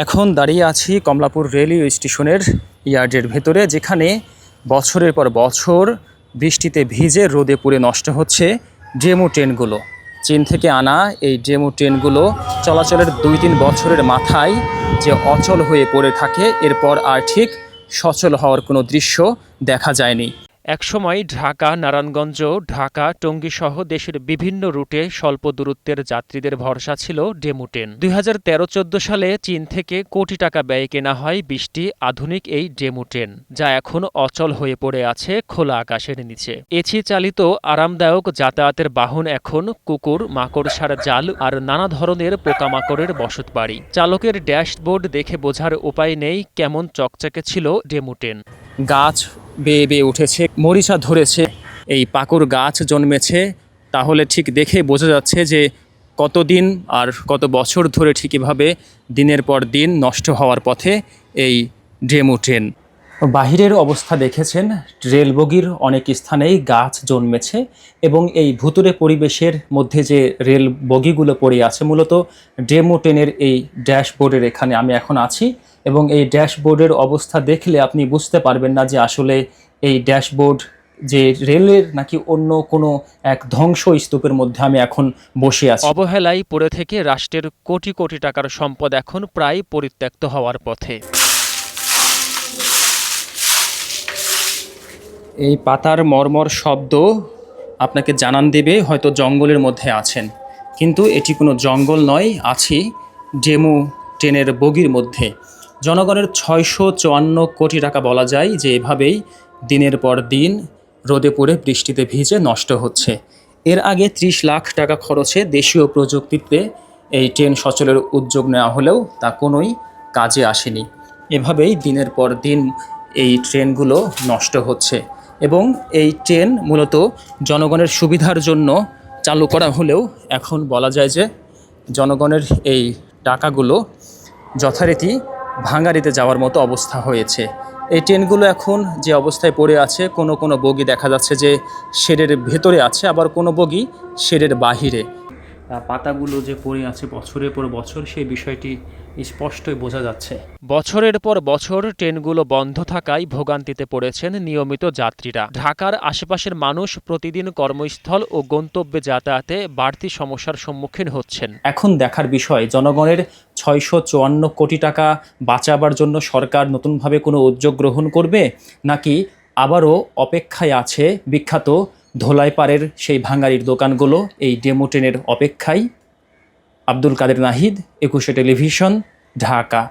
এখন দাঁড়িয়ে আছি কমলাপুর রেলওয়ে স্টেশনের ইয়ার্ডের ভেতরে, যেখানে বছরের পর বছর বৃষ্টিতে ভিজে রোদে পুড়ে নষ্ট হচ্ছে ডেমো ট্রেনগুলো। চীন থেকে আনা এই ডেমো ট্রেনগুলো চলাচলের 2-3 বছরের মাথায় যে অচল হয়ে পড়ে থাকে, এরপর আর ঠিক সচল হওয়ার কোনো দৃশ্য দেখা যায়নি। একসময় ঢাকা, নারায়ণগঞ্জ, ঢাকা, টঙ্গী সহ দেশের বিভিন্ন রুটে স্বল্প দূরত্বের যাত্রীদের ভরসা ছিল ডেমো ট্রেন। 2013-14 সালে চীন থেকে কোটি টাকা ব্যয়ে কেনা হয় 20টি আধুনিক এই ডেমো ট্রেন, যা এখন অচল হয়ে পড়ে আছে খোলা আকাশের নিচে। এসি চালিত আরামদায়ক যাতায়াতের বাহন এখন কুকুর, মাকড়সার জাল আর নানা ধরনের পোকামাকড়ের বসতবাড়ি। চালকের ড্যাশবোর্ড দেখে বোঝার উপায় নেই কেমন চকচকে ছিল ডেমো ট্রেন। গাছ বেয়ে বেয়ে উঠেছে, মরিচা ধরেছে, এই পাকুর গাছ জন্মেছে, তাহলে ঠিক দেখে বোঝা যাচ্ছে যে কতদিন আর কত বছর ধরে ঠিক এভাবে দিনের পর দিন নষ্ট হওয়ার পথে এই ডেমো ট্রেন। বাহিরের অবস্থা দেখেছেন, রেল বগির অনেক স্থানেই গাছ জন্মেছে এবং এই ভুতুড়ে পরিবেশের মধ্যে যে রেল বগিগুলো পড়ে আছে, মূলত ডেমো ট্রেনের এই ড্যাশবোর্ডের এখানে আমি এখন আছি এবং এই ড্যাশবোর্ডের অবস্থা দেখলে আপনি বুঝতে পারবেন না যে আসলে এই ড্যাশবোর্ড যে রেলের নাকি অন্য কোনো এক ধ্বংসস্তূপের মধ্যে আমি এখন বসে আছি। অবহেলায় পড়ে থেকে রাষ্ট্রের কোটি কোটি টাকার সম্পদ এখন প্রায় পরিত্যক্ত হওয়ার পথে। এই পাতার মর্মর শব্দ আপনাকে জানান দেবে হয়তো জঙ্গলের মধ্যে আছেন, কিন্তু এটি কোনো জঙ্গল নয়, আছি ডেমো ট্রেনের বগির মধ্যে। জনগণের 654 কোটি টাকা বলা যায় যে এভাবেই দিনের পর দিন রোদে পড়ে বৃষ্টিতে ভিজে নষ্ট হচ্ছে। এর আগে 30 লাখ টাকা খরচে দেশীয় প্রযুক্তিতে এই ট্রেন সচলের উদ্যোগ নেওয়া হলেও তা কোনোই কাজে আসেনি। এভাবেই দিনের পর দিন এই ট্রেনগুলো নষ্ট হচ্ছে এবং এই ট্রেন মূলত জনগণের সুবিধার জন্য চালু করা হলেও এখন বলা যায় যে জনগণের এই টাকাগুলো যথারীতি ভাঙাড়িতে যাওয়ার মতো অবস্থা হয়েছে। এই ট্রেনগুলো এখন যে অবস্থায় পড়ে আছে, কোনো কোনো বগি দেখা যাচ্ছে যে শেডের ভেতরে আছে, আবার কোনো বগি শেডের বাহিরে। পাতাগুলো যে পড়ে আছে বছরের পর বছর, সেই বিষয়টি স্পষ্টই বোঝা যাচ্ছে। বছরের পর বছর ট্রেনগুলো বন্ধ থাকায় ভোগান্তিতে পড়েছেন নিয়মিত যাত্রীরা। ঢাকার আশেপাশের মানুষ প্রতিদিন কর্মস্থল ও গন্তব্যে যাতায়াতে বাড়তি সমস্যার সম্মুখীন হচ্ছেন। এখন দেখার বিষয়, জনগণের 654 কোটি টাকা বাঁচাবার জন্য সরকার নতুনভাবে কোনো উদ্যোগ গ্রহণ করবে, নাকি আবারও অপেক্ষায় আছে বিখ্যাত ধোলাইপাড়ের সেই ভাঙাড়ির দোকানগুলো এই ডেমো ট্রেনের অপেক্ষায়। আব্দুল কাদের নাহিদ, 21 টেলিভিশন, ঢাকা।